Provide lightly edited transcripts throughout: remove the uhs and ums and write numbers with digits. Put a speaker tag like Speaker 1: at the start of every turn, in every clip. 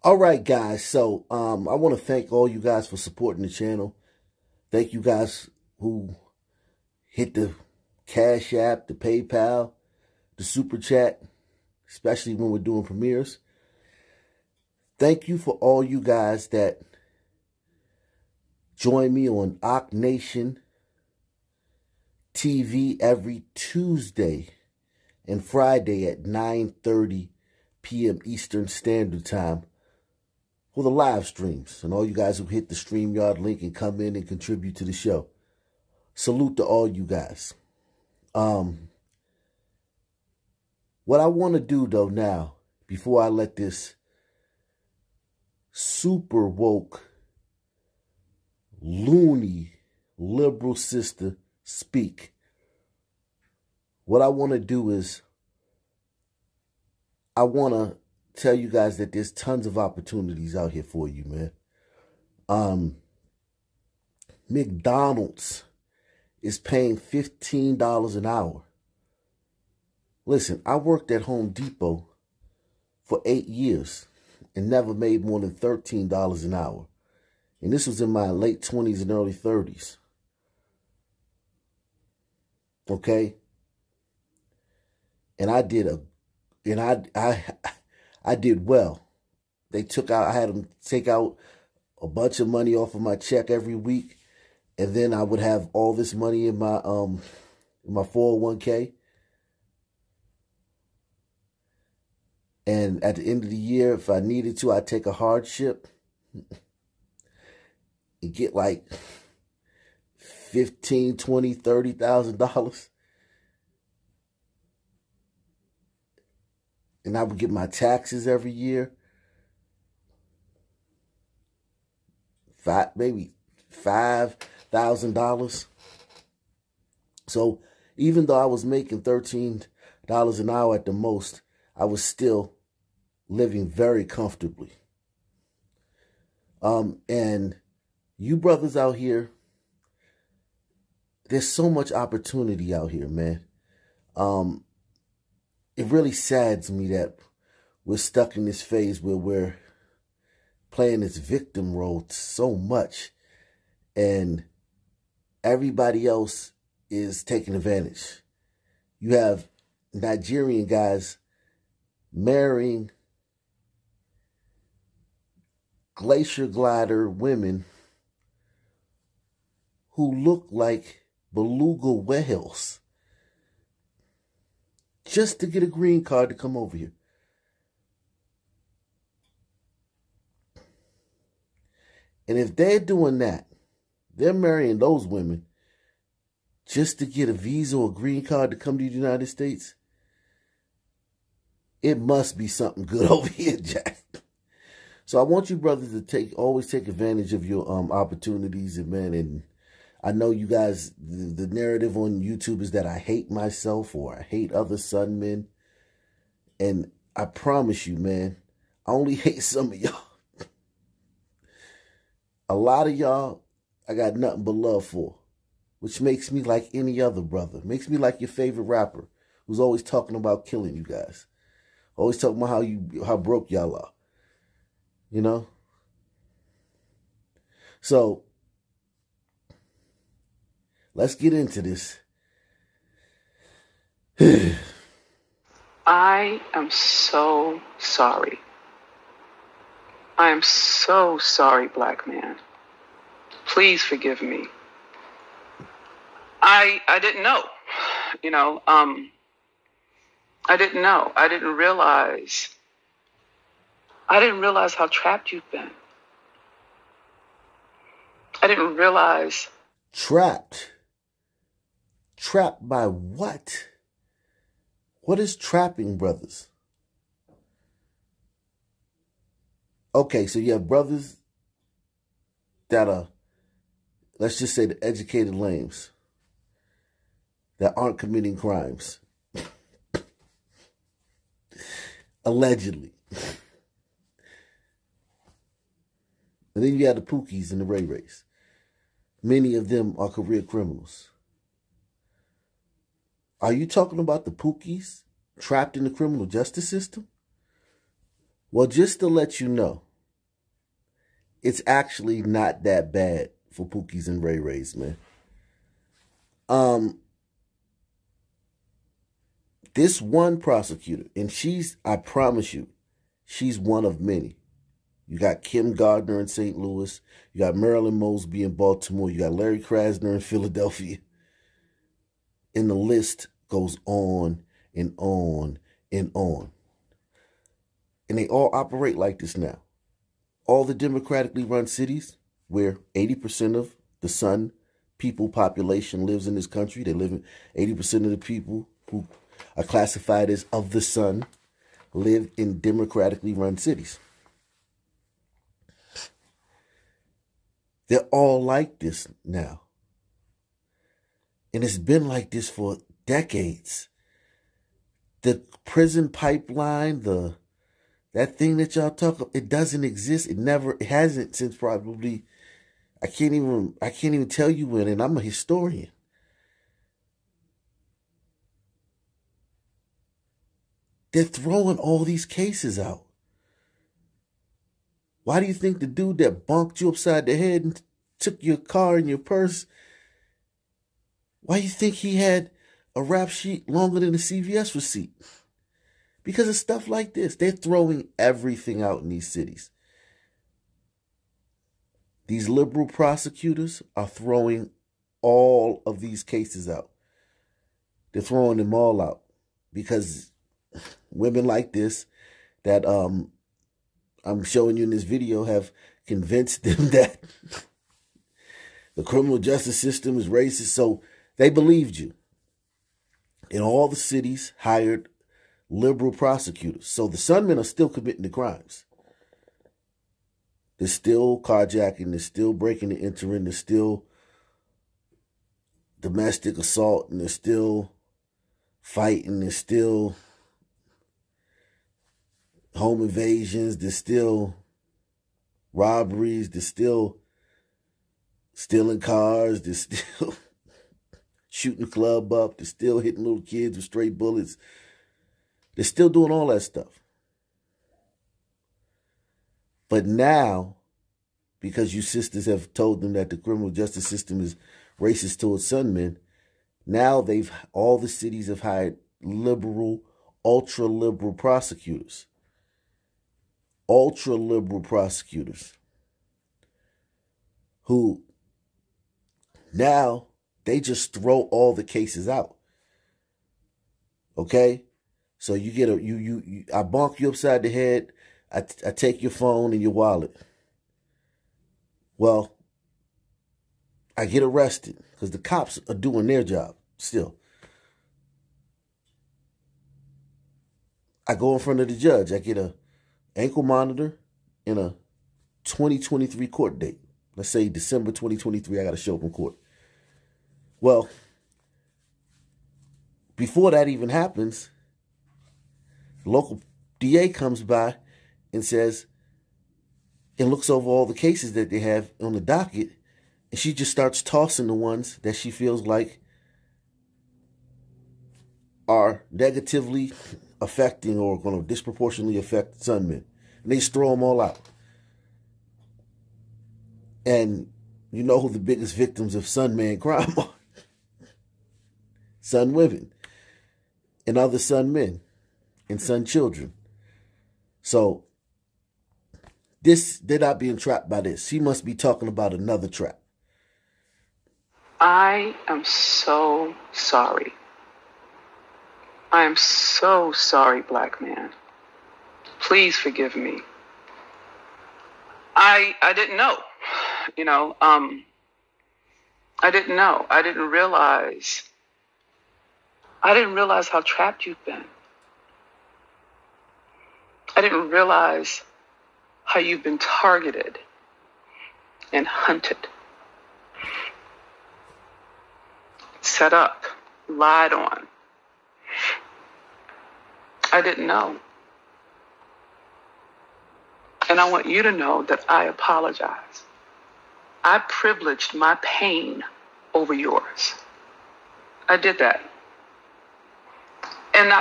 Speaker 1: All right, guys. So I want to thank all you guys for supporting the channel. Thank you guys who hit the Cash App, the PayPal, the Super Chat, especially when we're doing premieres. Thank you for all you guys that join me on Ock Nation TV every Tuesday and Friday at 9:30 p.m. Eastern Standard Time for the live streams. And all you guys who hit the StreamYard link and come in and contribute to the show. Salute to all you guys. What I want to do, though, now, before I let this super woke, loony, liberal sister speak, what I want to do is I want to tell you guys that there's tons of opportunities out here for you, man. McDonald's is paying $15 an hour. Listen, I worked at Home Depot for 8 years and never made more than $13 an hour. And this was in my late 20s and early 30s. Okay? And I did I did well. I had them take out a bunch of money off of my check every week, and then I would have all this money in my 401k. And at the end of the year, if I needed to, I'd take a hardship and get like $15,000, $20,000, $30,000. And I would get my taxes every year. Maybe $5,000. So even though I was making $13 an hour at the most, I was still living very comfortably. And you brothers out here, there's so much opportunity out here, man. It really saddens me that we're stuck in this phase where we're playing this victim role so much, and everybody else is taking advantage. You have Nigerian guys marrying glacier glider women who look like beluga whales just to get a green card to come over here. And if they're doing that, they're marrying those women just to get a visa or a green card to come to the United States, it must be something good over here, Jack. So I want you brothers to always take advantage of your opportunities, and man, and I know you guys, the narrative on YouTube is that I hate myself or I hate other son men. And I promise you, man, I only hate some of y'all. A lot of y'all, I got nothing but love for, which makes me like any other brother. Makes me like your favorite rapper who's always talking about killing you guys. Always talking about how broke y'all are. You know? So, let's get into this.
Speaker 2: I am so sorry. I am so sorry, black man. Please forgive me. I didn't know. I didn't know. I didn't realize how trapped you've been. I didn't realize.
Speaker 1: Trapped? Trapped by what? What is trapping, brothers? Okay, so you have brothers that are, let's just say, the educated lames that aren't committing crimes. Allegedly. And then you have the Pookies and the Ray Rays. Many of them are career criminals. Are you talking about the Pookies trapped in the criminal justice system? Well, just to let you know, it's actually not that bad for Pookies and Ray Rays, man. This one prosecutor, and I promise you, she's one of many. You got Kim Gardner in St. Louis. You got Marilyn Mosby in Baltimore. You got Larry Krasner in Philadelphia. And the list goes on and on and on. And they all operate like this now. All the democratically run cities where 80% of the Sun people population lives in this country. They live in 80% of the people who are classified as of the Sun live in democratically run cities. They're all like this now. And it's been like this for decades. The prison pipeline, that thing that y'all talk about, it doesn't exist. It hasn't since probably, I can't even tell you when, and I'm a historian. They're throwing all these cases out. Why do you think the dude that bonked you upside the head and took your car and your purse, why do you think he had a rap sheet longer than a CVS receipt? Because of stuff like this. They're throwing everything out in these cities. These liberal prosecutors are throwing all of these cases out. They're throwing them all out because women like this that I'm showing you in this video have convinced them that the criminal justice system is racist. So they believed you. And all the cities hired liberal prosecutors. So the Sunmen are still committing the crimes. They're still carjacking. They're still breaking and entering. They're still domestic assault. And they're still fighting. They're still home invasions. There's still robberies. There's still stealing cars. There's still shooting the club up. They're still hitting little kids with stray bullets. They're still doing all that stuff. But now, because you sisters have told them that the criminal justice system is racist towards Sunmen, now all the cities have hired liberal, ultra-liberal prosecutors. Ultra-liberal prosecutors who now they just throw all the cases out. Okay? So you get I bonk you upside the head. I take your phone and your wallet. Well, I get arrested because the cops are doing their job still. I go in front of the judge. I get a ankle monitor and a 2023 court date. Let's say December 2023, I got to show up in court. Well, before that even happens, the local DA comes by and says, and looks over all the cases that they have on the docket, and she just starts tossing the ones that she feels like are negatively affecting or going to disproportionately affect Sunmen. And they just throw them all out. And you know who the biggest victims of Sunman crime are? Sun women and other Sun men and Sun children. So they're not being trapped by this. She must be talking about another trap.
Speaker 2: I am so sorry. I am so sorry, black man. Please forgive me. I didn't know. I didn't know. I didn't realize how trapped you've been. I didn't realize how you've been targeted and hunted, set up, lied on. I didn't know. And I want you to know that I apologize. I privileged my pain over yours. I did that. And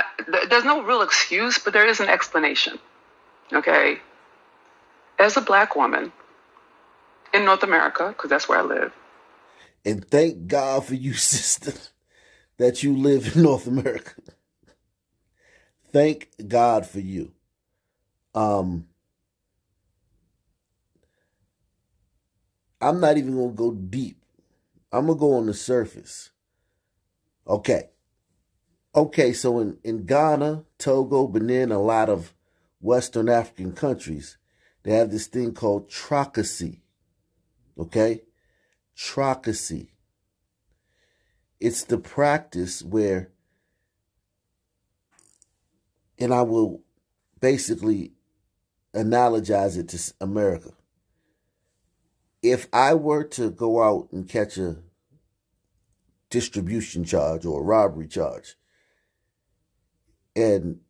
Speaker 2: there's no real excuse, but there is an explanation. Okay? As a black woman, in North America, because that's where I live.
Speaker 1: And thank God for you, sister, that you live in North America. Thank God for you. I'm not even going to go deep. I'm going to go on the surface. Okay, so in Ghana, Togo, Benin, a lot of Western African countries, they have this thing called trocacy. Okay? Trocacy. It's the practice where, and I will basically analogize it to America. If I were to go out and catch a distribution charge or a robbery charge, and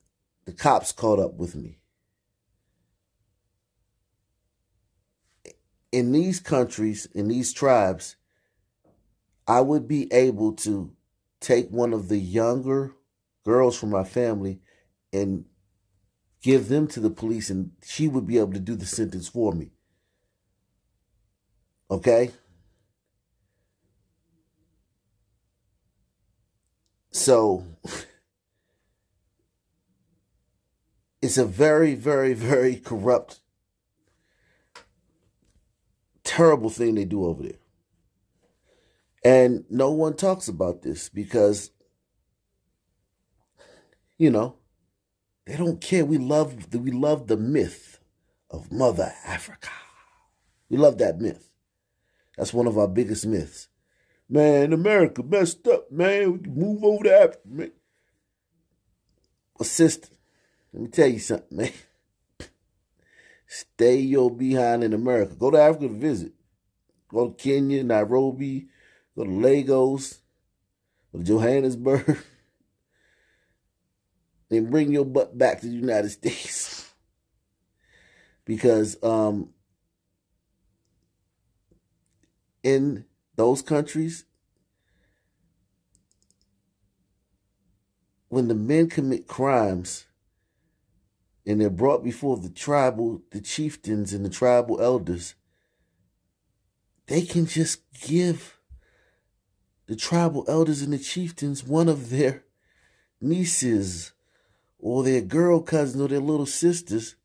Speaker 1: the cops caught up with me, in these countries, in these tribes, I would be able to take one of the younger girls from my family and give them to the police, and she would be able to do the sentence for me. Okay? So, it's a very, very, very corrupt, terrible thing they do over there. And no one talks about this because, you know, they don't care. We love the myth of Mother Africa. We love that myth. That's one of our biggest myths. Man, America messed up, man. We can move over to Africa, man. Well, sister, let me tell you something, man. Stay your behind in America. Go to Africa to visit. Go to Kenya, Nairobi, go to Lagos, go to Johannesburg. And bring your butt back to the United States. Because in those countries, when the men commit crimes and they're brought before the chieftains and the tribal elders, they can just give the tribal elders and the chieftains one of their nieces or their girl cousins or their little sisters,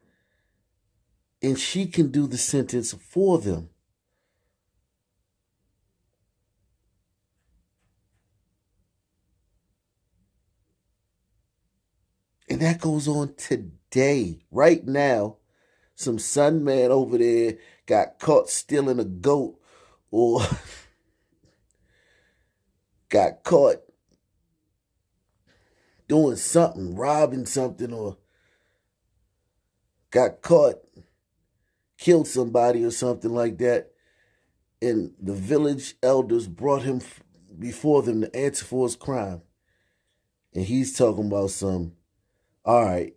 Speaker 1: and she can do the sentence for them. And that goes on today. Right now, some son man over there got caught stealing a goat or got caught doing something, robbing something, or got caught, killed somebody or something like that. And the village elders brought him before them to answer for his crime. And he's talking about all right,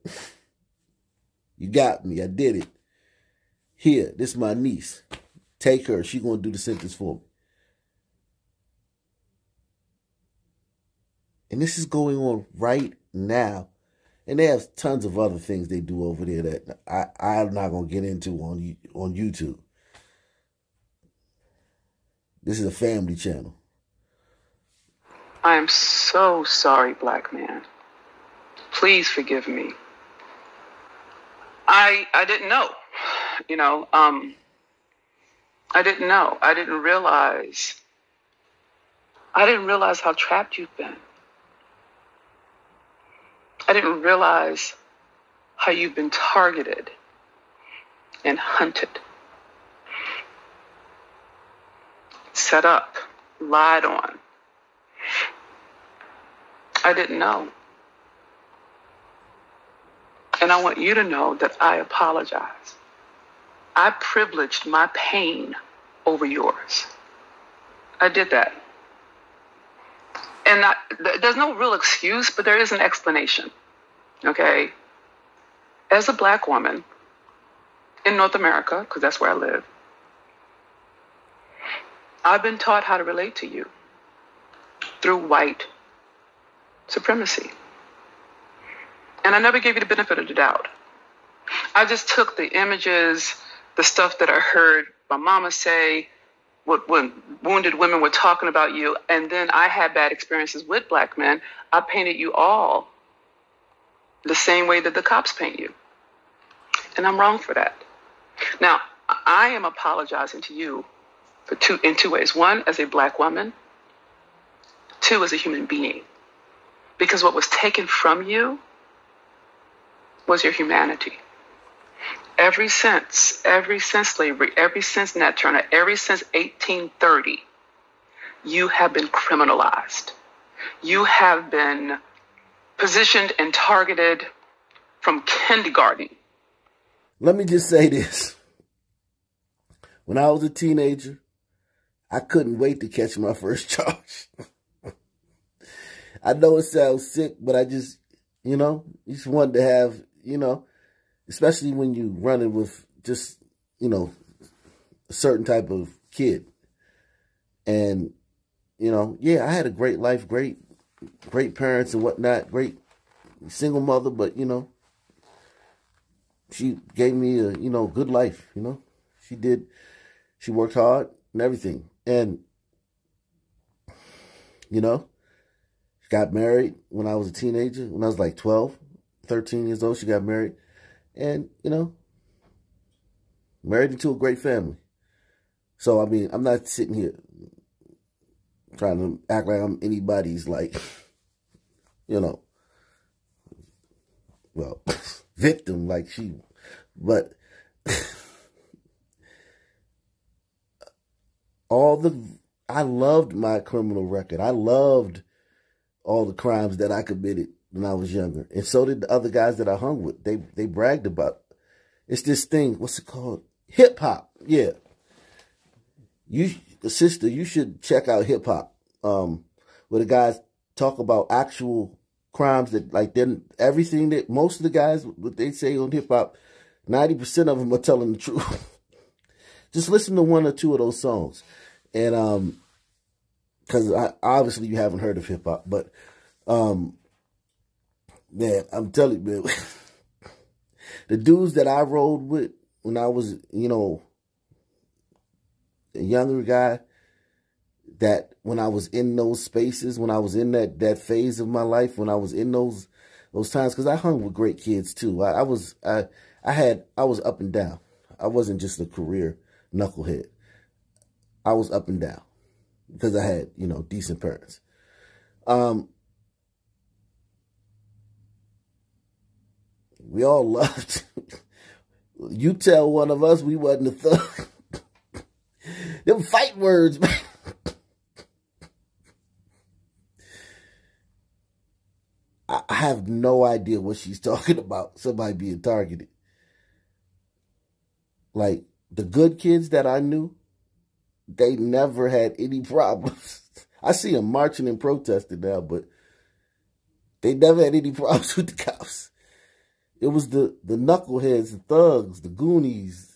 Speaker 1: you got me, I did it. Here, this is my niece. Take her, she's going to do the sentence for me. And this is going on right now. And they have tons of other things they do over there that I'm not going to get into on YouTube. This is a family channel.
Speaker 2: I am so sorry, black man. Please forgive me. I didn't know. I didn't know. I didn't realize how trapped you've been. I didn't realize how you've been targeted and hunted, set up, lied on. I didn't know. And I want you to know that I apologize. I privileged my pain over yours. I did that. And there's no real excuse, but there is an explanation, okay? As a black woman in North America, because that's where I live, I've been taught how to relate to you through white supremacy. And I never gave you the benefit of the doubt. I just took the images, the stuff that I heard my mama say, when wounded women were talking about you, and then I had bad experiences with black men, I painted you all the same way that the cops paint you. And I'm wrong for that. Now, I am apologizing to you in two ways. One, as a black woman. Two, as a human being. Because what was taken from you was your humanity. Ever since slavery, ever since Nat Turner, ever since 1830, you have been criminalized. You have been positioned and targeted from kindergarten.
Speaker 1: Let me just say this. When I was a teenager, I couldn't wait to catch my first charge. I know it sounds sick, but I just, just wanted to have, especially when you running with just, a certain type of kid. And, yeah, I had a great life, great parents and whatnot, great single mother, but, she gave me a, good life, she worked hard and everything. And, she got married when I was a teenager, when I was like 12, 13 years old, she got married. And, married into a great family. So, I mean, I'm not sitting here trying to act like I'm anybody's, like, well, victim, like she, but I loved my criminal record. I loved all the crimes that I committed when I was younger. And so did the other guys that I hung with. They bragged about it. It's this thing, what's it called? Hip hop. Yeah. Sister, you should check out hip hop. Where the guys talk about actual crimes that, like, then everything that most of the guys, what they say on hip hop, 90% of them are telling the truth. Just listen to one or two of those songs. And, cause obviously you haven't heard of hip hop, but, man, I'm telling you, man, the dudes that I rode with when I was, a younger guy, that when I was in those spaces, when I was in that phase of my life, when I was in those times, because I hung with great kids too. I was up and down. I wasn't just a career knucklehead. I was up and down because I had, decent parents. We all loved. You tell one of us we wasn't a thug. Them fight words, man. I have no idea what she's talking about. Somebody being targeted. Like, the good kids that I knew, they never had any problems. I see them marching and protesting now, but they never had any problems with the cops. It was the knuckleheads, the thugs, the goonies,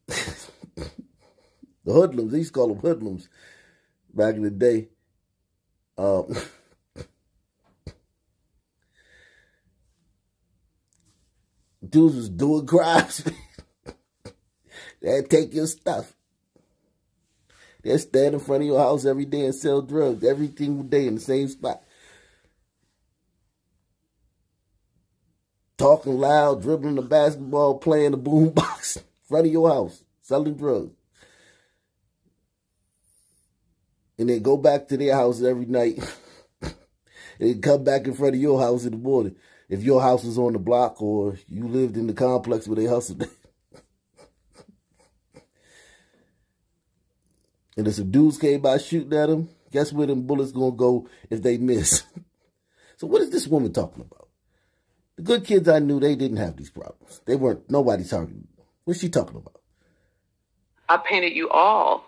Speaker 1: the hoodlums. They used to call them hoodlums back in the day. Dudes was doing crimes. They'd take your stuff. They'd stand in front of your house every day and sell drugs every single day in the same spot. Talking loud, dribbling the basketball, playing the boombox in front of your house, selling drugs. And then go back to their house every night and come back in front of your house in the morning. If your house was on the block or you lived in the complex where they hustled. And if some dudes came by shooting at them, guess where them bullets gonna go if they miss? So what is this woman talking about? The good kids I knew, they didn't have these problems. They weren't, nobody targeting them. What's she talking about?
Speaker 2: I painted you all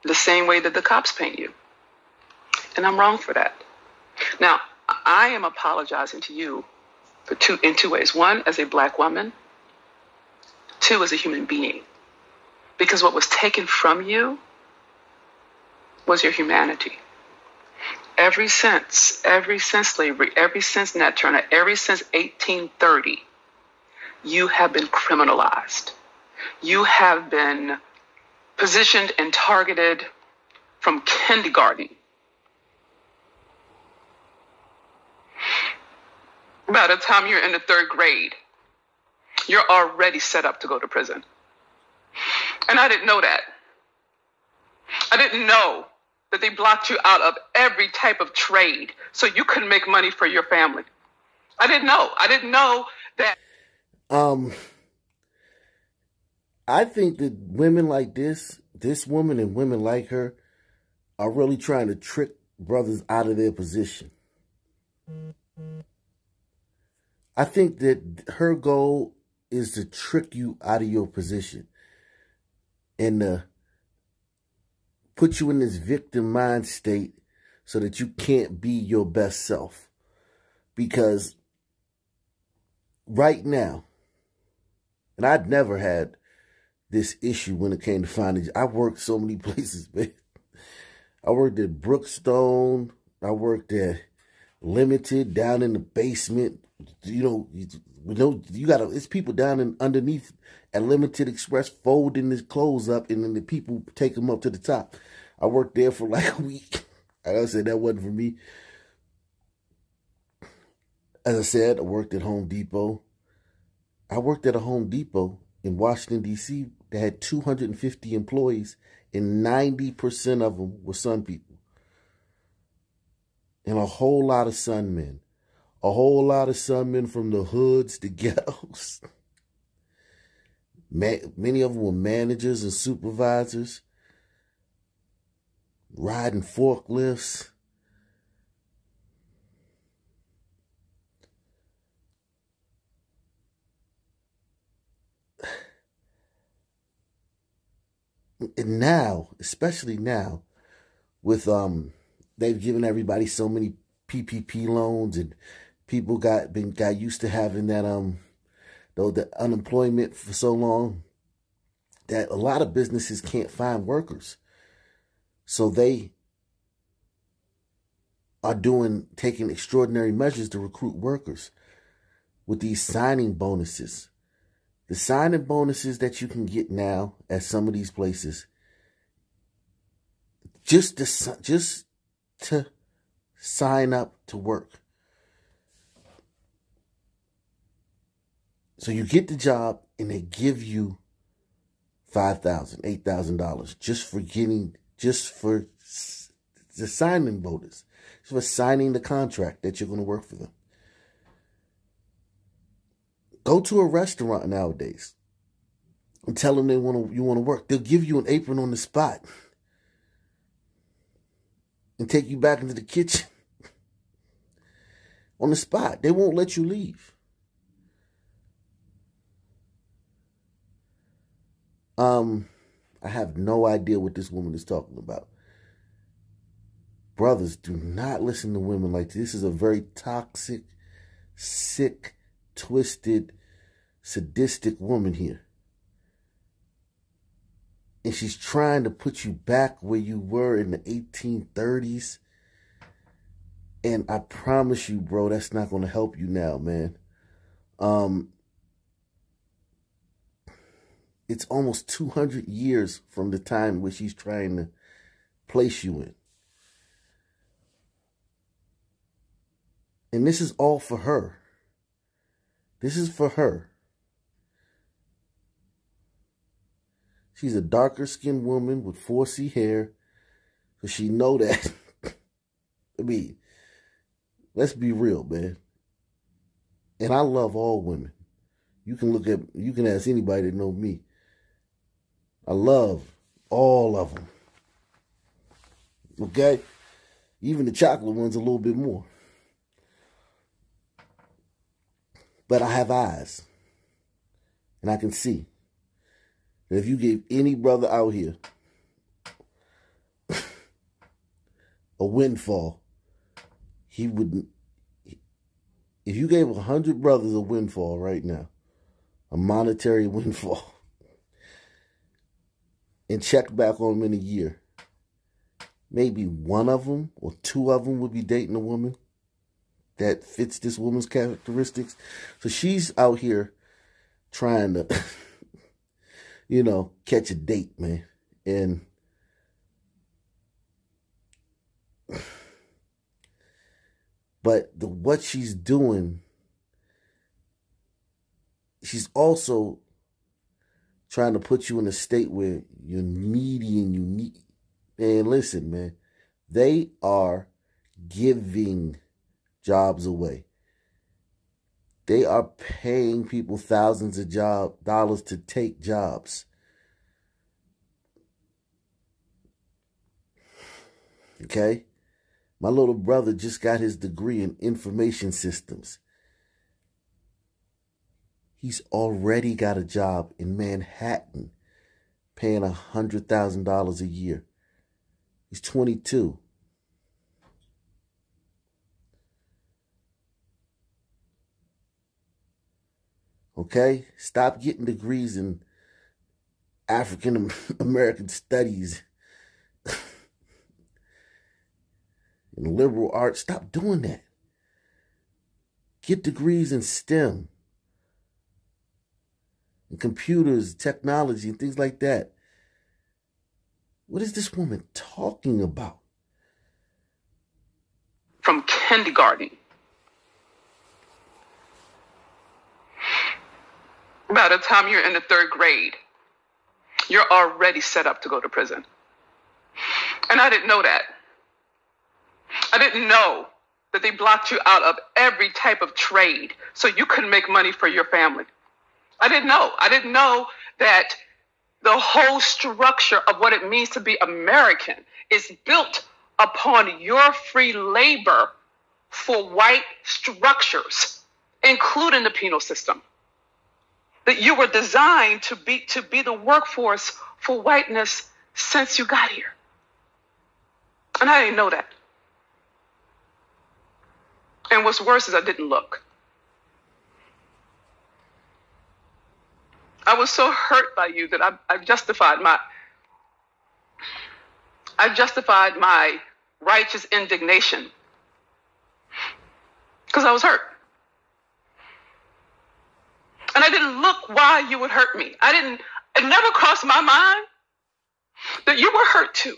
Speaker 2: the same way that the cops paint you. And I'm wrong for that. Now, I am apologizing to you in two ways. One, as a black woman. Two, as a human being. Because what was taken from you was your humanity. Ever since slavery, ever since Nat Turner, ever since 1830, you have been criminalized. You have been positioned and targeted from kindergarten. By the time you're in the 3rd grade, you're already set up to go to prison. And I didn't know that. I didn't know that they blocked you out of every type of trade so you couldn't make money for your family. I didn't know. I didn't know that.
Speaker 1: I think that women like this woman and women like her are really trying to trick brothers out of their position. I think that her goal is to trick you out of your position and put you in this victim mind state so that you can't be your best self. Because right now, and I'd never had this issue when it came to finding. I worked so many places, man. I worked at Brookstone. I worked at Limited down in the basement. You got it's people down underneath at Limited Express folding his clothes up, and then the people take them up to the top. I worked there for like a week. Like I said, that wasn't for me. As I said, I worked at Home Depot. I worked at a Home Depot in Washington, D.C. that had 250 employees, and 90% of them were Sun people. And a whole lot of Sun men. A whole lot of Sun men from the hoods, the ghettos. Many of them were managers and supervisors, riding forklifts. And now, especially now, with they've given everybody so many PPP loans, and people got used to having that the unemployment for so long that a lot of businesses can't find workers. So they are taking extraordinary measures to recruit workers with these signing bonuses. The signing bonuses that you can get now at some of these places, just to sign up to work. So you get the job and they give you $5,000, $8,000 just for the signing bonus, just for signing the contract that you're going to work for them. Go to a restaurant nowadays and tell them you want to work. They'll give you an apron on the spot and take you back into the kitchen on the spot. They won't let you leave. I have no idea what this woman is talking about. Brothers, do not listen to women like this. This is a very toxic, sick, twisted, sadistic woman here. And she's trying to put you back where you were in the 1830s. And I promise you, bro, that's not going to help you now, man. It's almost 200 years from the time where she's trying to place you in. And this is all for her. This is for her. She's a darker skinned woman with 4C hair. So she know that. I mean, let's be real, man. And I love all women. You can ask anybody that know me. I love all of them. Okay? Even the chocolate ones a little bit more. But I have eyes. And I can see that if you gave any brother out here a windfall, he wouldn't. If you gave 100 brothers a windfall right now, a monetary windfall, and checked back on them in a year, maybe one of them or two of them would be dating a woman that fits this woman's characteristics. So she's out here trying to, catch a date, man. And but what she's doing, she's also trying to put you in a state where you're needy and you need. And listen, man, they are giving jobs away. They are paying people thousands of dollars to take jobs. Okay? My little brother just got his degree in information systems. He's already got a job in Manhattan paying $100,000 a year. He's 22. Okay? Stop getting degrees in African American studies and liberal arts. Stop doing that. Get degrees in STEM and computers, technology, and things like that. What is this woman talking about?
Speaker 2: From kindergarten. By the time you're in the 3rd grade, you're already set up to go to prison. And I didn't know that. I didn't know that they blocked you out of every type of trade so you couldn't make money for your family. I didn't know. I didn't know that the whole structure of what it means to be American is built upon your free labor for white structures, including the penal system. That you were designed to be the workforce for whiteness since you got here. And I didn't know that. And what's worse is I didn't look. I was so hurt by you that I justified my righteous indignation because I was hurt. And I didn't look why you would hurt me. It never crossed my mind that you were hurt too.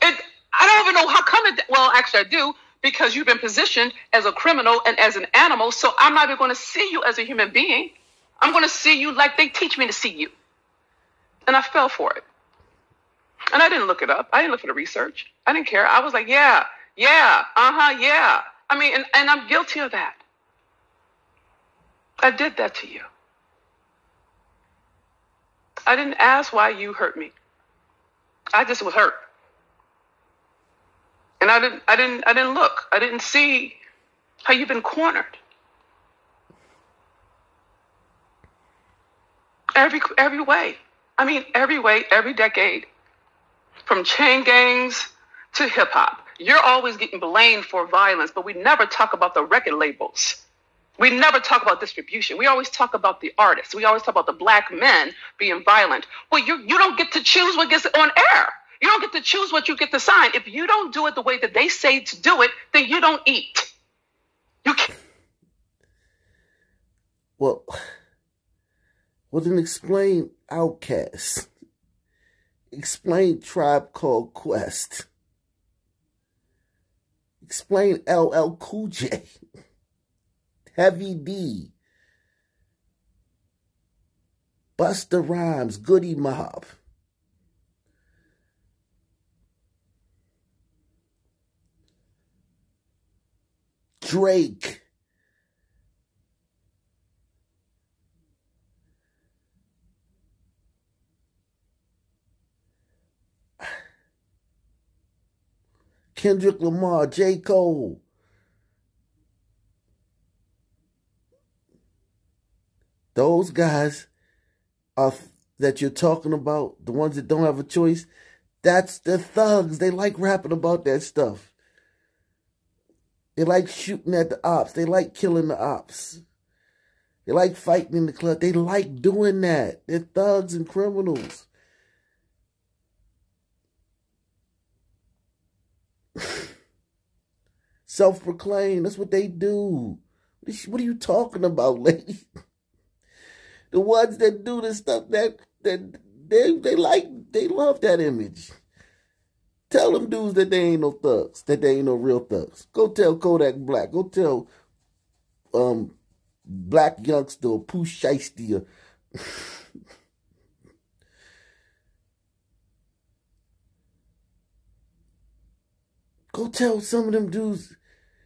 Speaker 2: And I don't even know how come well, actually I do, because you've been positioned as a criminal and as an animal. So I'm not even going to see you as a human being. I'm going to see you like they teach me to see you. And I fell for it. And I didn't look it up. I didn't look for the research. I didn't care. I was like, yeah. I mean, and I'm guilty of that. I did that to you. I didn't ask why you hurt me. I just was hurt. And I didn't look. I didn't see how you've been cornered. Every way. I mean, every way, every decade. From chain gangs to hip hop. You're always getting blamed for violence, but we never talk about the record labels. We never talk about distribution. We always talk about the artists. We always talk about the black men being violent. Well, you don't get to choose what gets on air. You don't get to choose what you get to sign. If you don't do it the way that they say to do it, then you don't eat. You can't.
Speaker 1: Well, then explain Outkast. Explain Tribe Called Quest. Explain LL Cool J. Heavy D. Busta Rhymes, Goody Mob. Drake. Kendrick Lamar, J. Cole. Those guys are that you're talking about, the ones that don't have a choice, that's the thugs. They like rapping about that stuff. They like shooting at the ops. They like killing the ops. They like fighting in the club. They like doing that. They're thugs and criminals. Self-proclaimed. That's what they do. What are you talking about, lady? The ones that do this stuff, that They love that image. Tell them dudes that they ain't no thugs, that they ain't no real thugs. Go tell Kodak Black. Go tell Black Youngster or Pooh Shiesty. Go tell some of them dudes,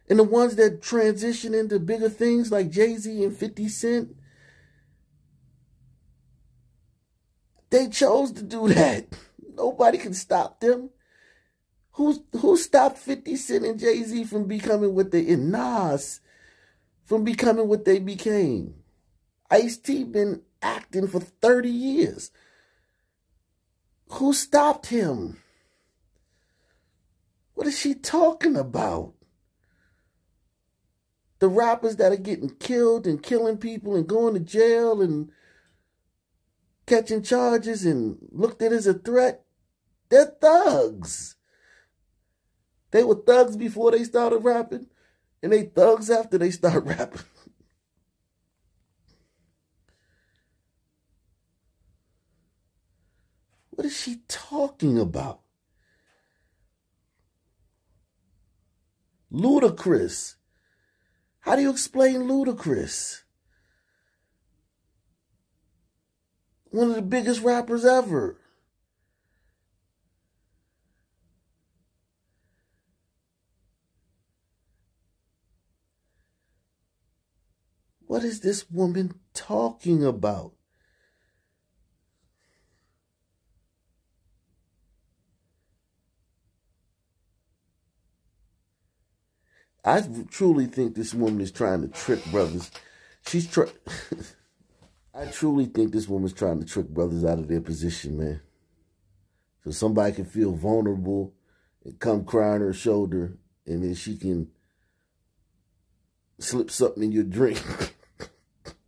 Speaker 1: and the ones that transition into bigger things like Jay-Z and 50 Cent, they chose to do that. Nobody can stop them. Who stopped 50 Cent and Jay-Z from becoming what they, and Nas from becoming what they became? Ice-T been acting for 30 years. Who stopped him? What is she talking about? The rappers that are getting killed and killing people and going to jail and catching charges and looked at as a threat, they're thugs. They were thugs before they started rapping, and they thugs after they start rapping. What is she talking about? Ludacris. How do you explain Ludacris? One of the biggest rappers ever. What is this woman talking about? I truly think this woman is trying to trick brothers. I truly think this woman's trying to trick brothers out of their position, man. So somebody can feel vulnerable and come cry on her shoulder, and then she can slip something in your drink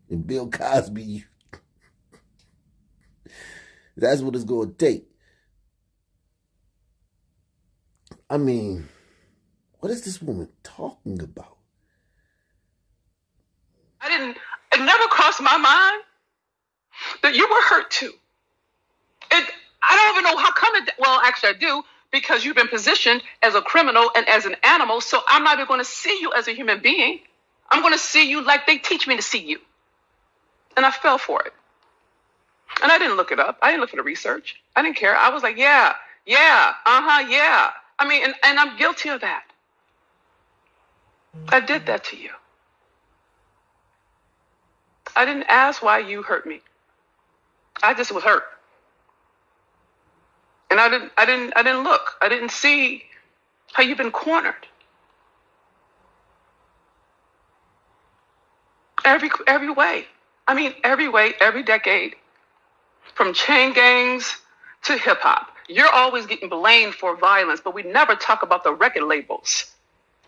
Speaker 1: and Bill Cosby you. That's what it's going to take. I mean, what is this woman talking about?
Speaker 2: It never crossed my mind that you were hurt too. I don't even know how come well, actually I do, because you've been positioned as a criminal and as an animal, so I'm not even going to see you as a human being. I'm going to see you like they teach me to see you. And I fell for it. And I didn't look it up. I didn't look for the research. I didn't care. I was like, yeah. I mean, and I'm guilty of that. I did that to you. I didn't ask why you hurt me. I just was hurt. And I didn't look. I didn't see how you've been cornered. Every way. I mean, every way, every decade. From chain gangs to hip hop. You're always getting blamed for violence, but we never talk about the record labels.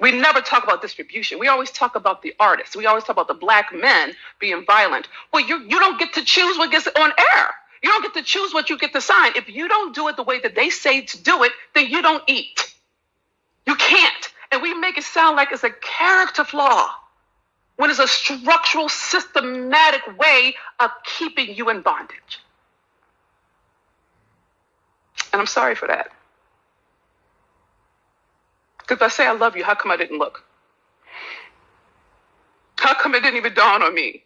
Speaker 2: We never talk about distribution. We always talk about the artists. We always talk about the black men being violent. Well, you don't get to choose what gets on air. You don't get to choose what you get to sign. If you don't do it the way that they say to do it, then you don't eat. You can't. And we make it sound like it's a character flaw when it's a structural, systematic way of keeping you in bondage. And I'm sorry for that. Because if I say I love you, how come I didn't look? How come it didn't even dawn on me?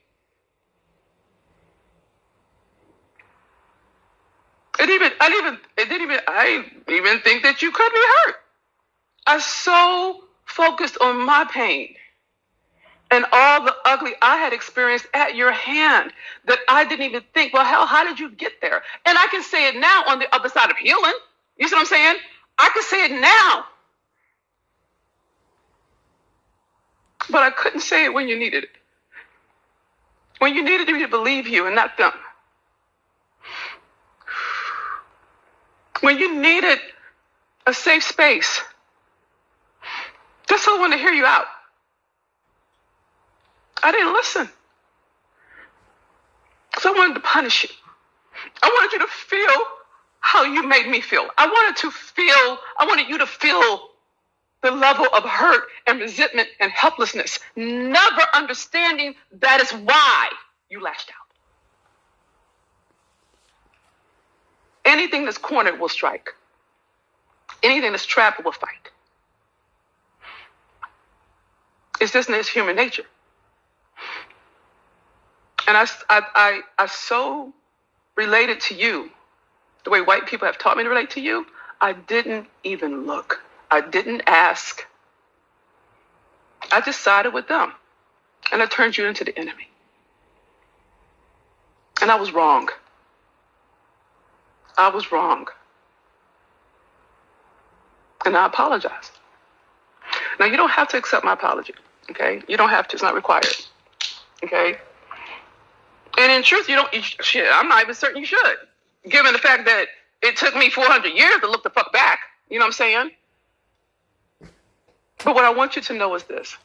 Speaker 2: I didn't even think that you could be hurt. I was so focused on my pain and all the ugly I had experienced at your hand that I didn't even think, well, hell, how did you get there? And I can say it now on the other side of healing. You see what I'm saying? I can say it now. But I couldn't say it when you needed it. When you needed me to believe you and not them. When you needed a safe space. Just someone to hear you out. I didn't listen. So I wanted to punish you. I wanted you to feel how you made me feel. I wanted you to feel the level of hurt and resentment and helplessness, never understanding that is why you lashed out. Anything that's cornered will strike. Anything that's trapped will fight. It's just it's human nature. And I so related to you the way white people have taught me to relate to you. I didn't even look. I didn't ask. I just sided with them. And I turned you into the enemy. And I was wrong. I was wrong. And I apologize. Now, you don't have to accept my apology, okay? You don't have to. It's not required, okay? And in truth, shit, I'm not even certain you should, given the fact that it took me 400 years to look the fuck back. You know what I'm saying? But what I want you to know is this.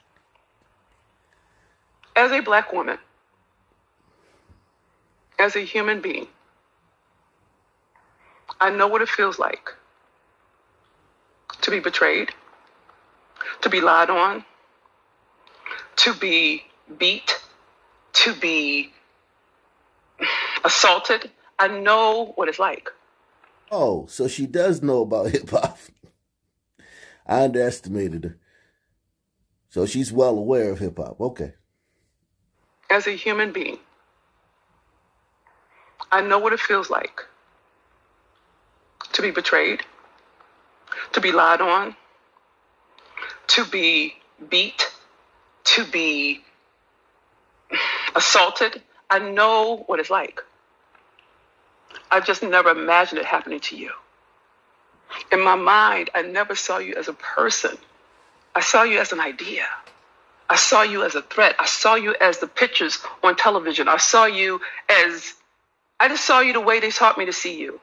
Speaker 2: As a black woman, as a human being, I know what it feels like to be betrayed, to be lied on, to be beat, to be assaulted. I know what it's like.
Speaker 1: Oh, so she does know about hip-hop. I underestimated her. So she's well aware of hip-hop. Okay.
Speaker 2: As a human being, I know what it feels like to be betrayed, to be lied on, to be beat, to be assaulted. I know what it's like. I just never imagined it happening to you. In my mind, I never saw you as a person. I saw you as an idea. I saw you as a threat. I saw you as the pictures on television. I just saw you the way they taught me to see you.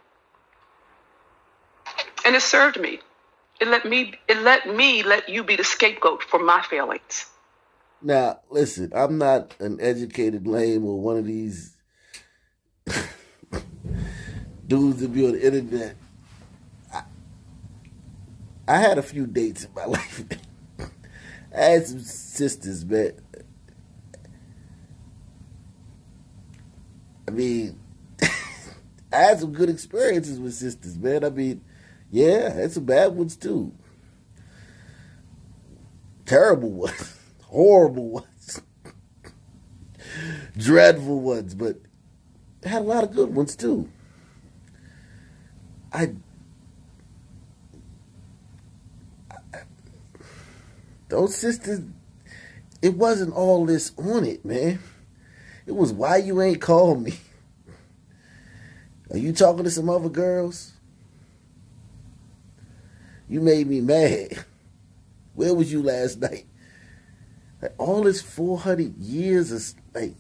Speaker 2: And it served me. It let me let you be the scapegoat for my failings.
Speaker 1: Now, listen, I'm not an educated lame or one of these dudes that be on the internet. I had a few dates in my life. I had some sisters, man. I mean, I had some good experiences with sisters, man. I mean, yeah, I had some bad ones too. Terrible ones. Horrible ones. Dreadful ones, but I had a lot of good ones too. Those sisters, it wasn't all this on it, man. It was why you ain't called me. Are you talking to some other girls? You made me mad. Where was you last night? Like, all this 400 years of, like,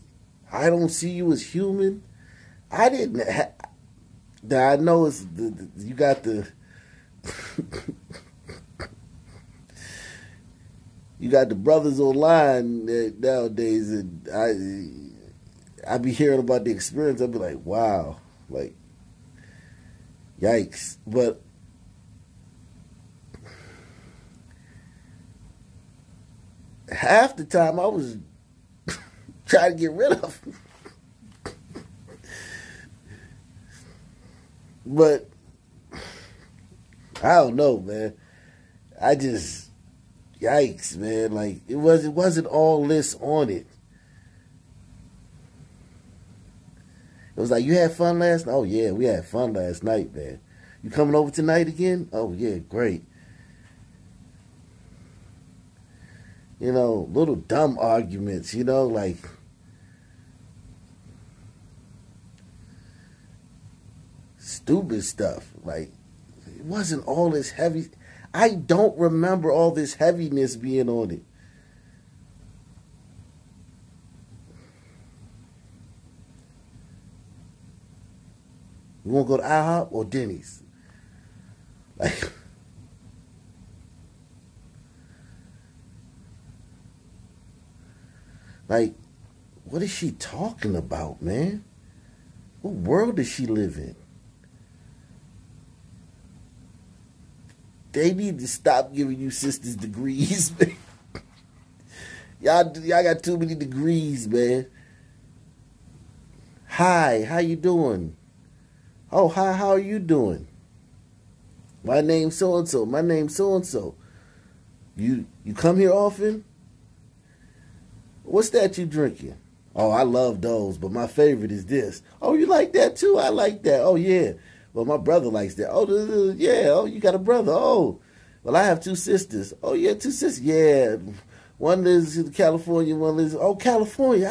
Speaker 1: I don't see you as human. I didn't I know it's you got the you got the brothers online nowadays, and I be hearing about the experience. I be like, wow, like, yikes. But half the time I was trying to get rid of them. But I don't know, man. I just, yikes, man. Like, it wasn't all this on it. It was like, you had fun last night? Oh, yeah, we had fun last night, man. You coming over tonight again? Oh, yeah, great. You know, little dumb arguments, you know, like, stupid stuff. Like, it wasn't all this heavy. I don't remember all this heaviness being on it. You want to go to IHOP or Denny's? Like, what is she talking about, man? What world does she live in? They need to stop giving you sisters degrees, man. Y'all got too many degrees, man. Hi, how you doing? Oh, hi, how are you doing? My name's so and so. My name's so and so. You come here often? What's that you drinking? Oh, I love those, but my favorite is this. Oh, you like that too? I like that. Oh, yeah. Well, my brother likes that. Oh, yeah. Oh, you got a brother. Oh, well, I have two sisters. Oh, yeah, two sisters. Yeah. One lives in California, one lives... Oh, California.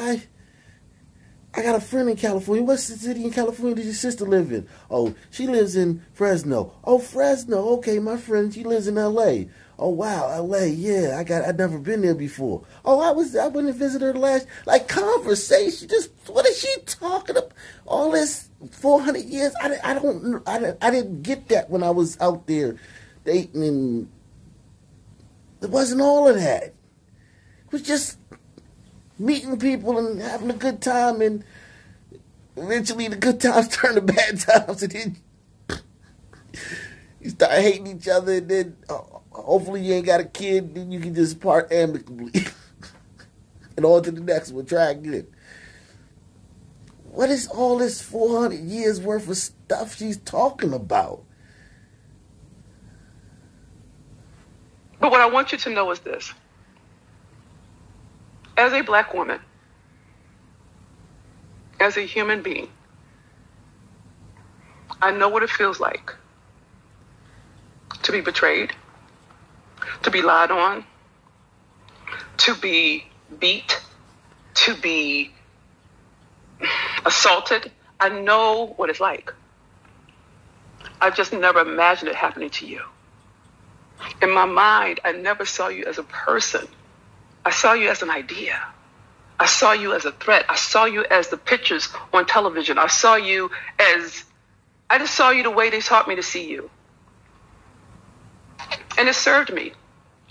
Speaker 1: I got a friend in California. What city in California does your sister live in? Oh, she lives in Fresno. Oh, Fresno. Okay, my friend, she lives in L.A. Oh, wow, L.A., yeah. I've never been there before. Oh, I went and visited her last... Like, conversation. Just, what is she talking about? All this 400 years? I didn't get that when I was out there dating, and it wasn't all of that. It was just meeting people and having a good time, and eventually the good times turn to bad times, and then you start hating each other, and then hopefully you ain't got a kid, then you can just part amicably and on to the next one, try again. What is all this 400 years worth of stuff she's talking about?
Speaker 2: But what I want you to know is this. As a black woman, as a human being, I know what it feels like to be betrayed, to be lied on, to be beat, to be assaulted. I know what it's like. I've just never imagined it happening to you. In my mind, I never saw you as a person. I saw you as an idea. I saw you as a threat. I saw you as the pictures on television. I just saw you the way they taught me to see you. And it served me.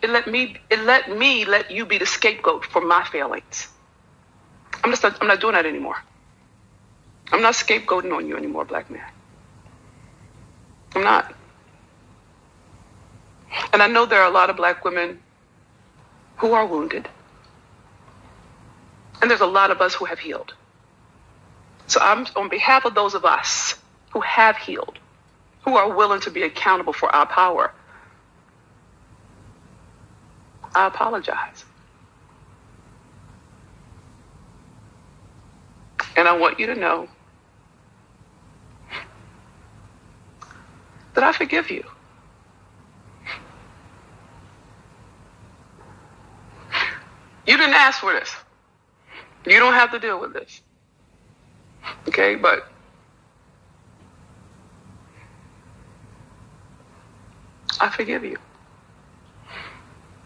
Speaker 2: It let me let you be the scapegoat for my failings. I'm not doing that anymore. I'm not scapegoating on you anymore, black man. I'm not. And I know there are a lot of black women who are wounded. And there's a lot of us who have healed. So I'm on behalf of those of us who have healed, who are willing to be accountable for our power, I apologize. And I want you to know that I forgive you. You didn't ask for this. You don't have to deal with this. Okay, but I forgive you.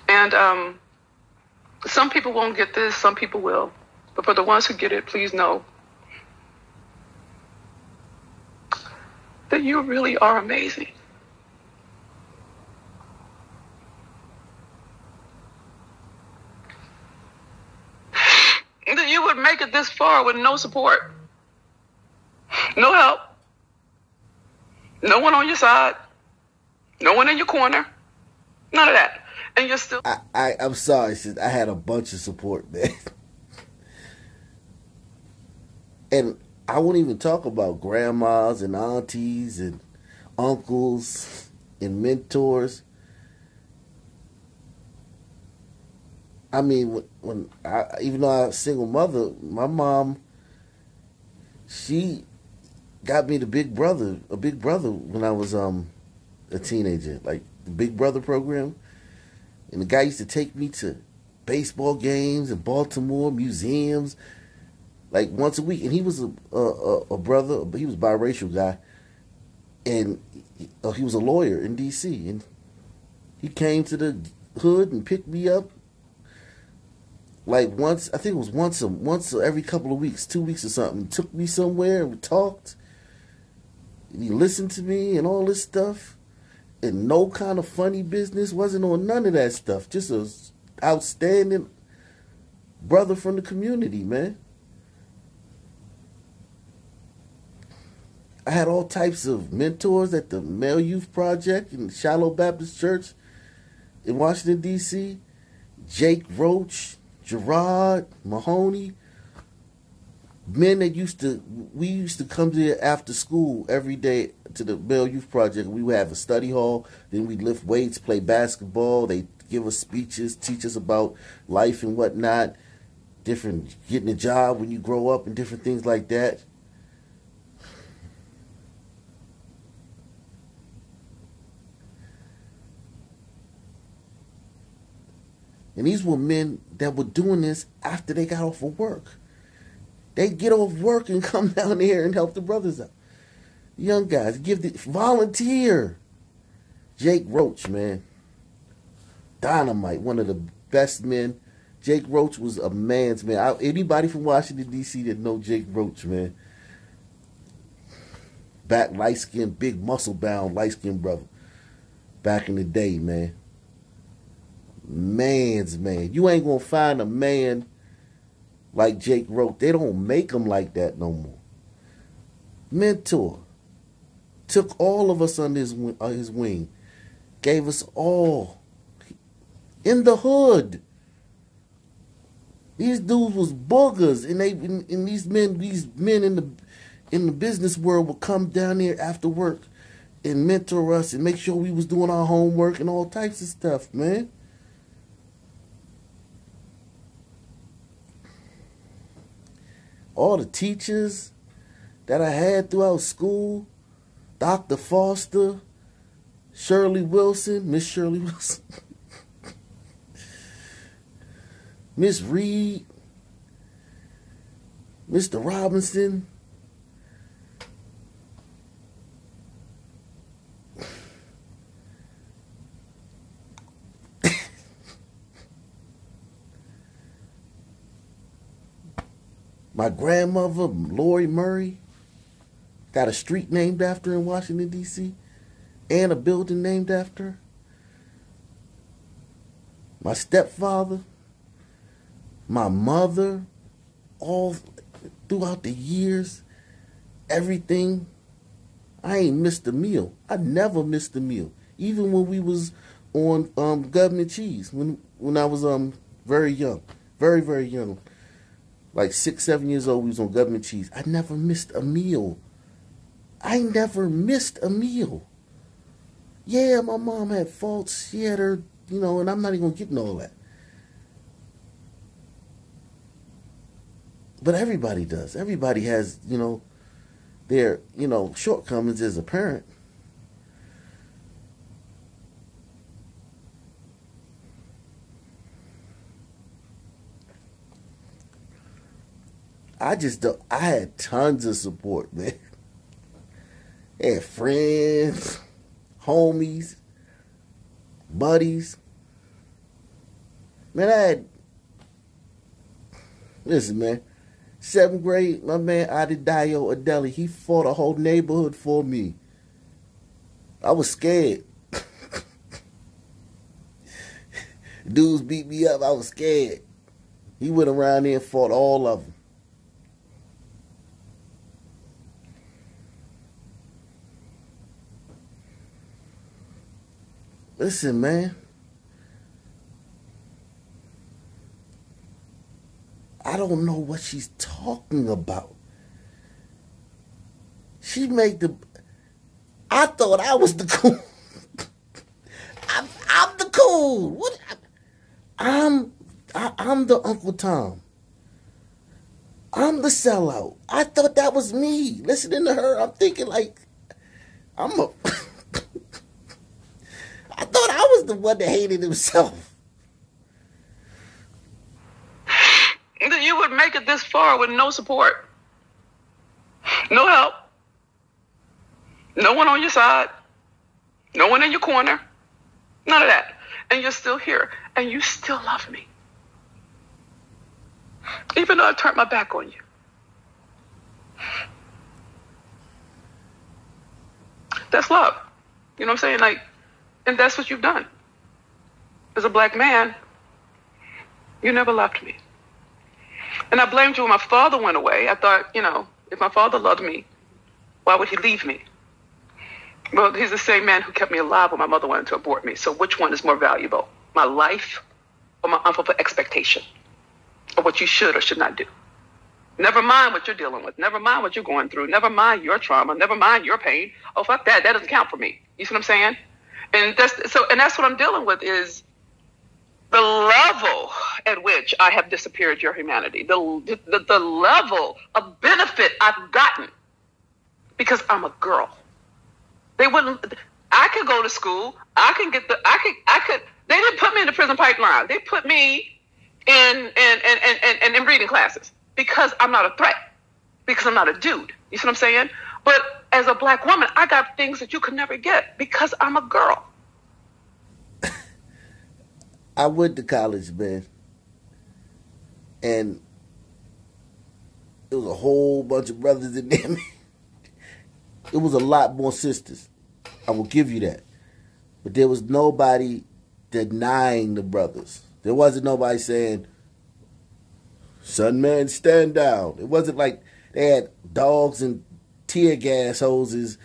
Speaker 2: And some people won't get this, some people will. But for the ones who get it, please know that you really are amazing. That you would make it this far with no support, no help, no one on your side, no one in your corner, none of that. And you're still...
Speaker 1: I'm sorry, sis. I had a bunch of support, man. And I won't even talk about grandmas and aunties and uncles and mentors. I mean, even though I'm a single mother, my mom, she got me a big brother when I was a teenager, like the Big Brother program. And the guy used to take me to baseball games in Baltimore, museums, like once a week. And he was a brother, but he was a biracial guy. And he was a lawyer in D.C. And he came to the hood and picked me up. Like once, I think it was once every couple of weeks, 2 weeks or something. He took me somewhere and we talked. And he listened to me and all this stuff. And no kind of funny business, wasn't on none of that stuff. Just a outstanding brother from the community, man. I had all types of mentors at the Male Youth Project in Shiloh Baptist Church in Washington, D.C. Jake Roach, Gerard, Mahoney. Men that we used to come there after school every day to the Bell Youth Project. We would have a study hall. Then we'd lift weights, play basketball. They give us speeches, teach us about life and whatnot, getting a job when you grow up and different things like that. And these were men that were doing this after they got off of work. They get off work and come down there and help the brothers out. Young guys, volunteer. Jake Roach, man. Dynamite, one of the best men. Jake Roach was a man's man. Anybody from Washington, D.C. that know Jake Roach, man. Back light-skinned, big muscle-bound, light-skinned brother. Back in the day, man. Man's man. You ain't gonna find a man like Jake Roach. They don't make them like that no more. Mentor. Took all of us under his wing. Gave us all. In the hood. These dudes was boogers. And these men in the business world would come down there after work and mentor us and make sure we was doing our homework and all types of stuff, man. All the teachers that I had throughout school, Dr. Foster, Shirley Wilson, Miss Shirley Wilson, Miss Reed, Mr. Robinson, my grandmother, Lori Murray, got a street named after her in Washington, D.C., and a building named after her. My stepfather, my mother, all throughout the years, everything. I ain't missed a meal. I never missed a meal. Even when we was on government cheese, when I was very young, very, very young. Like 6, 7 years old, we was on government cheese. I never missed a meal. I never missed a meal. Yeah, my mom had faults. She had her, and I'm not even going to get into all that. But everybody does. Everybody has, their, shortcomings as a parent. I had tons of support, man. I had friends, homies, buddies. Man, listen, man, 7th grade, my man Adedayo Adeli, he fought a whole neighborhood for me. I was scared. Dudes beat me up, I was scared. He went around there and fought all of them. Listen, man. I don't know what she's talking about. She made I thought I was the cool. I'm the cool. What? I'm the Uncle Tom. I'm the sellout. I thought that was me. Listening to her, I'm thinking like, I thought I was the one that hated himself.
Speaker 2: You would make it this far with no support, no help, no one on your side, no one in your corner, none of that. And you're still here, and you still love me. Even though I turned my back on you. That's love. You know what I'm saying? And that's what you've done. As a black man, you never loved me. And I blamed you when my father went away. I thought, if my father loved me, why would he leave me? Well, he's the same man who kept me alive when my mother wanted to abort me. So which one is more valuable? My life or my unfulfilled expectation of what you should or should not do? Never mind what you're dealing with. Never mind what you're going through. Never mind your trauma. Never mind your pain. Oh, fuck that. That doesn't count for me. You see what I'm saying? And that's what I'm dealing with is the level at which I have disappeared your humanity. The level of benefit I've gotten because I'm a girl. They wouldn't. I could go to school. I could. They didn't put me in the prison pipeline. They put me in reading classes because I'm not a threat. Because I'm not a dude. You see what I'm saying? But as a black woman, I got things that you could never get because I'm a girl.
Speaker 1: I went to college, man, and there was a whole bunch of brothers in there. It was a lot more sisters. I will give you that. But there was nobody denying the brothers. There wasn't nobody saying, son, man, stand down. It wasn't like they had dogs and tear gas hoses.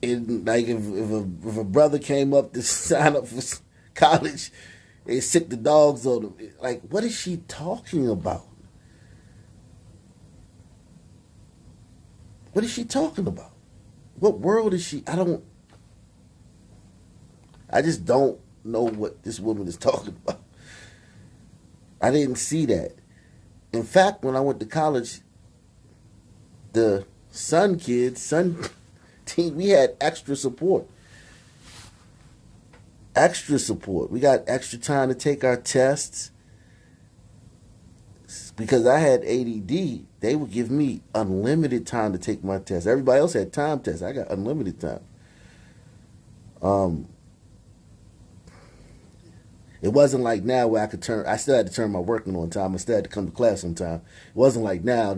Speaker 1: And like if a brother came up to sign up for college, they sick the dogs on him. Like, what is she talking about? What is she talking about? What world is she? I just don't know what this woman is talking about. I didn't see that. In fact, when I went to college, the son team, we had extra support. Extra support. We got extra time to take our tests. Because I had ADD, they would give me unlimited time to take my tests. Everybody else had time tests. I got unlimited time. It wasn't like now where I still had to turn my working on time. I still had to come to class on time. It wasn't like now.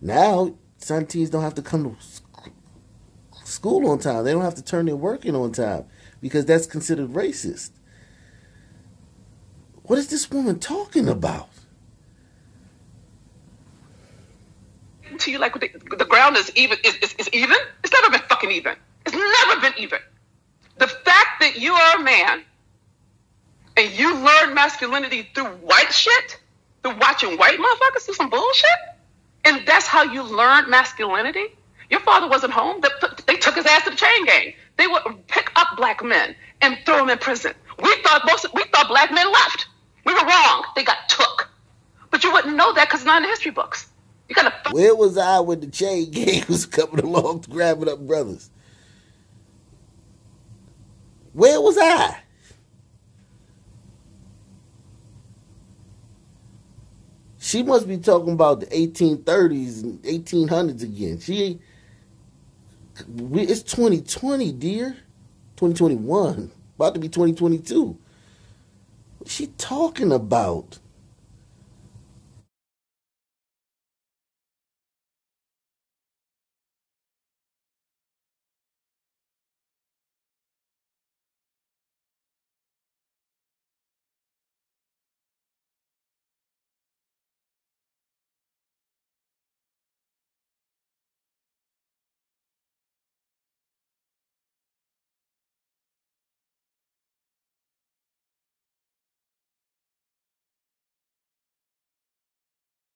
Speaker 1: Now, some teens don't have to come to school on time. They don't have to turn their working on time because that's considered racist. What is this woman talking about?
Speaker 2: To you like the ground is even is even. It's never been fucking even. It's never been even. The fact that you are a man and you learn masculinity through white shit, through watching white motherfuckers do some bullshit, and that's how you learned masculinity. Your father wasn't home. They took his ass to the chain gang. They would pick up black men and throw them in prison. We thought black men left. We were wrong. They got took. But you wouldn't know that because it's not in the history books.
Speaker 1: Where was I when the chain gang was coming along grabbing up brothers? Where was I? She must be talking about the 1830s and 1800s again. It's 2020, dear. 2021. About to be 2022. What's she talking about?